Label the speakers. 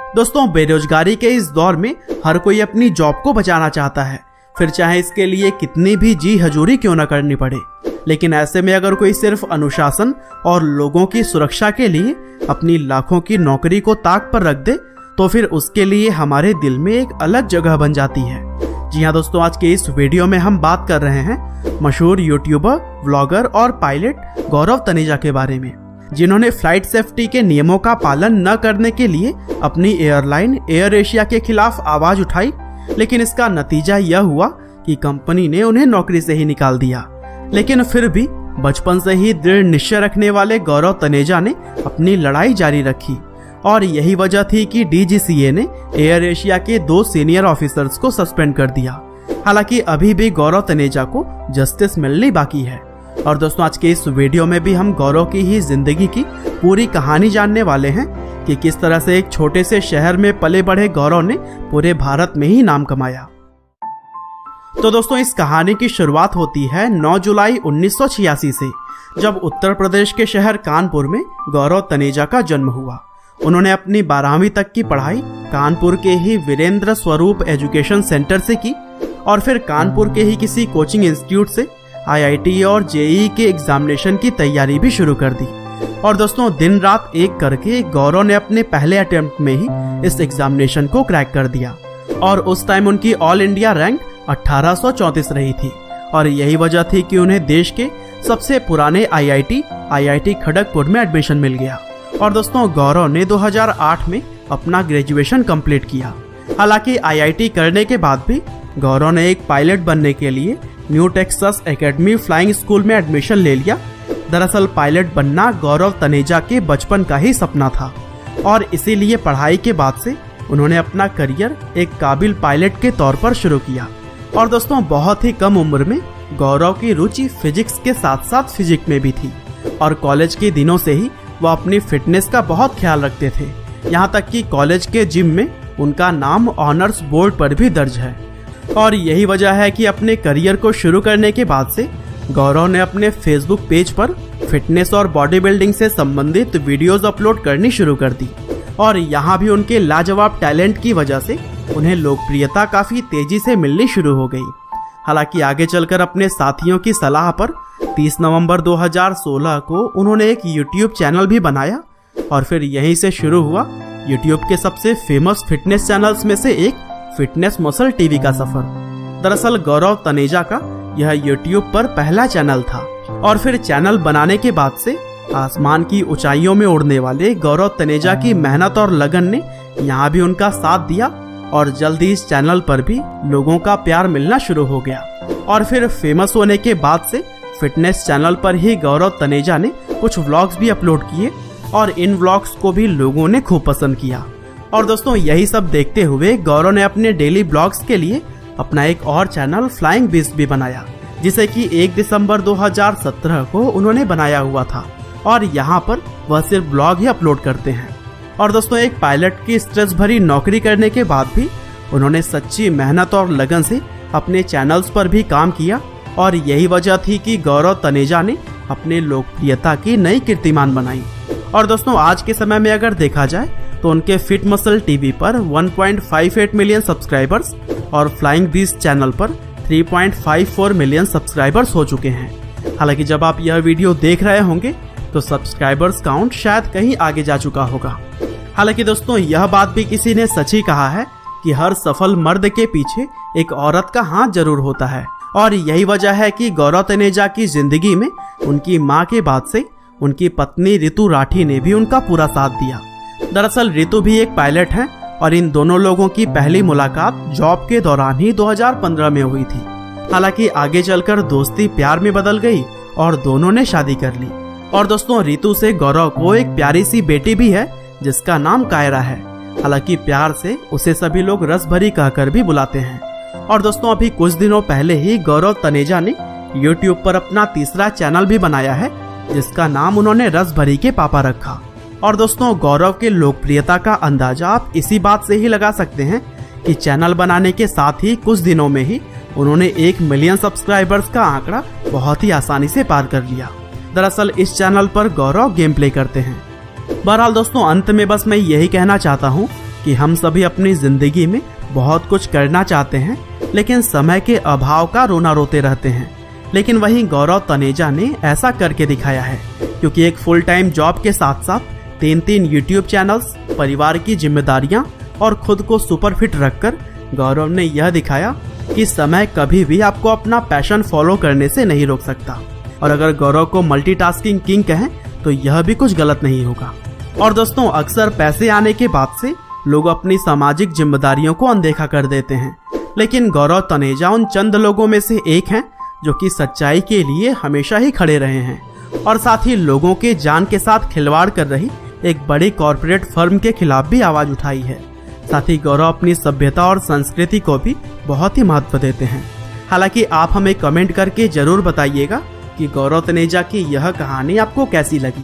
Speaker 1: दोस्तों, बेरोजगारी के इस दौर में हर कोई अपनी जॉब को बचाना चाहता है, फिर चाहे इसके लिए कितनी भी जी हजूरी क्यों न करनी पड़े। लेकिन ऐसे में अगर कोई सिर्फ अनुशासन और लोगों की सुरक्षा के लिए अपनी लाखों की नौकरी को ताक पर रख दे, तो फिर उसके लिए हमारे दिल में एक अलग जगह बन जाती है। जी हाँ दोस्तों, आज के इस वीडियो में हम बात कर रहे हैं मशहूर यूट्यूबर, व्लॉगर और पायलट गौरव तनेजा के बारे में, जिन्होंने फ्लाइट सेफ्टी के नियमों का पालन न करने के लिए अपनी एयरलाइन एयर एशिया के खिलाफ आवाज उठाई। लेकिन इसका नतीजा यह हुआ कि कंपनी ने उन्हें नौकरी से ही निकाल दिया। लेकिन फिर भी बचपन से ही दृढ़ निश्चय रखने वाले गौरव तनेजा ने अपनी लड़ाई जारी रखी और यही वजह थी कि DGCA ने एयर एशिया के 2 सीनियर ऑफिसर्स को सस्पेंड कर दिया। हालांकि अभी भी गौरव तनेजा को जस्टिस मिलनी बाकी है। और दोस्तों, आज के इस वीडियो में भी हम गौरव की ही जिंदगी की पूरी कहानी जानने वाले हैं कि किस तरह से एक छोटे से शहर में पले बढ़े गौरव ने पूरे भारत में ही नाम कमाया। तो दोस्तों, इस कहानी की शुरुआत होती है 9 जुलाई 1986 से, जब उत्तर प्रदेश के शहर कानपुर में गौरव तनेजा का जन्म हुआ। उन्होंने अपनी 12वीं तक की पढ़ाई कानपुर के ही वीरेंद्र स्वरूप एजुकेशन सेंटर से की और फिर कानपुर के ही किसी कोचिंग इंस्टीट्यूट से IIT और JEE के एग्जामिनेशन की तैयारी भी शुरू कर दी। और दोस्तों, दिन रात एक करके गौरव ने अपने पहले अटेम्प्ट में ही इस एग्जामिनेशन को क्रैक कर दिया और उस टाइम उनकी ऑल इंडिया रैंक 1834 रही थी। और यही वजह थी कि उन्हें देश के सबसे पुराने IIT खड़गपुर में एडमिशन मिल गया। और दोस्तों, गौरव ने 2008 में अपना ग्रेजुएशन कंप्लीट किया। हालांकि IIT करने के बाद भी गौरव ने एक पायलट बनने के लिए new Texas academy flying school में एडमिशन ले लिया। दरअसल पायलट बनना गौरव तनेजा के बचपन का ही सपना था और इसीलिए पढ़ाई के बाद से उन्होंने अपना करियर एक काबिल पायलट के तौर पर शुरू किया। और दोस्तों, बहुत ही कम उम्र में गौरव की रुचि फिजिक्स के साथ साथ फिजिक्स में भी थी और कॉलेज के दिनों से ही वो अपनी फिटनेस का बहुत ख्याल रखते थे। यहाँ तक कि कॉलेज के जिम में उनका नाम ऑनर्स बोर्ड पर भी दर्ज है। और यही वजह है कि अपने करियर को शुरू करने के बाद से गौरव ने अपने फेसबुक पेज पर फिटनेस और बॉडी बिल्डिंग से संबंधित वीडियोस अपलोड करनी शुरू कर दी। और यहाँ भी उनके लाजवाब टैलेंट की वजह से उन्हें लोकप्रियता काफी तेजी से मिलनी शुरू हो गई। हालांकि आगे चलकर अपने साथियों की सलाह पर 30 नवंबर 2016 को उन्होंने एक YouTube चैनल भी बनाया और फिर यहीं से शुरू हुआ YouTube के सबसे फेमस फिटनेस चैनल्स में से एक फिटनेस मसल टीवी का सफर। दरअसल गौरव तनेजा का यह YouTube पर पहला चैनल था और फिर चैनल बनाने के बाद से आसमान की ऊंचाइयों में उड़ने वाले गौरव तनेजा की मेहनत और लगन ने यहाँ भी उनका साथ दिया और जल्द ही इस चैनल पर भी लोगों का प्यार मिलना शुरू हो गया। और फिर फेमस होने के बाद से फिटनेस चैनल पर ही गौरव तनेजा ने कुछ व्लॉग्स भी अपलोड किए और इन व्लॉग्स को भी लोगों ने खूब पसंद किया। और दोस्तों, यही सब देखते हुए गौरव ने अपने डेली ब्लॉग्स के लिए अपना एक और चैनल फ्लाइंग बीस्ट भी बनाया, जिसे कि 1 दिसंबर 2017 को उन्होंने बनाया हुआ था और यहाँ पर वह सिर्फ ब्लॉग ही अपलोड करते हैं। और दोस्तों, एक पायलट की स्ट्रेस भरी नौकरी करने के बाद भी उन्होंने सच्ची मेहनत और लगन से अपने चैनल्स पर भी काम किया और यही वजह थी कि गौरव तनेजा ने अपने लोकप्रियता की नई कीर्तिमान बनाई। और दोस्तों, आज के समय में अगर देखा जाए तो उनके फिट मसल टीवी पर 1.58 मिलियन सब्सक्राइबर्स और फ्लाइंग बीस्ट चैनल पर 3.54 मिलियन सब्सक्राइबर्स हो चुके हैं। हालांकि जब आप यह वीडियो देख रहे होंगे तो सब्सक्राइबर्स काउंट शायद कहीं आगे जा चुका होगा। हालांकि दोस्तों, यह बात भी किसी ने सच ही कहा है कि हर सफल मर्द के पीछे एक औरत का हाथ जरूर होता है और यही वजह है कि गौरव तनेजा की जिंदगी में उनकी मां के बाद से उनकी पत्नी रितु राठी ने भी उनका पूरा साथ दिया। दरअसल रितु भी एक पायलट हैं और इन दोनों लोगों की पहली मुलाकात जॉब के दौरान ही 2015 में हुई थी। हालांकि आगे चलकर दोस्ती प्यार में बदल गई और दोनों ने शादी कर ली। और दोस्तों, रितु से गौरव को एक प्यारी सी बेटी भी है जिसका नाम कायरा है। हालांकि प्यार से उसे सभी लोग रस भरी कहकर भी बुलाते हैं। और दोस्तों, अभी कुछ दिनों पहले ही गौरव तनेजा ने YouTube पर अपना तीसरा चैनल भी बनाया है जिसका नाम उन्होंने रस भरी के पापा रखा। और दोस्तों, गौरव के लोकप्रियता का अंदाजा आप इसी बात से ही लगा सकते हैं कि चैनल बनाने के साथ ही कुछ दिनों में ही उन्होंने 1 मिलियन सब्सक्राइबर्स का आंकड़ा बहुत ही आसानी से पार कर लिया। दरअसल इस चैनल पर गौरव गेम प्ले करते हैं। बहरहाल दोस्तों, अंत में बस मैं यही कहना चाहता हूँ कि हम सभी अपनी जिंदगी में बहुत कुछ करना चाहते हैं, लेकिन समय के अभाव का रोना रोते रहते हैं। लेकिन वहीं गौरव तनेजा ने ऐसा करके दिखाया है, क्योंकि एक फुल टाइम जॉब के साथ साथ 3 यूट्यूब चैनल्स, परिवार की जिम्मेदारियां और खुद को सुपर फिट रखकर गौरव ने यह दिखाया कि समय कभी भी आपको अपना पैशन फॉलो करने से नहीं रोक सकता। और अगर गौरव को मल्टीटास्किंग किंग कहें तो यह भी कुछ गलत नहीं होगा। और दोस्तों, अक्सर पैसे आने के बाद से लोग अपनी सामाजिक जिम्मेदारियों को अनदेखा कर देते हैं, लेकिन गौरव तनेजा उन चंद लोगों में से एक हैं जो कि सच्चाई के लिए हमेशा ही खड़े रहे हैं और साथ ही लोगों के जान के साथ खिलवाड़ कर रही एक बड़ी कॉरपोरेट फर्म के खिलाफ भी आवाज उठाई है। साथ ही गौरव अपनी सभ्यता और संस्कृति को भी बहुत ही महत्व देते हैं। हालांकि आप हमें कमेंट करके जरूर बताइएगा कि गौरव तनेजा की यह कहानी आपको कैसी लगी।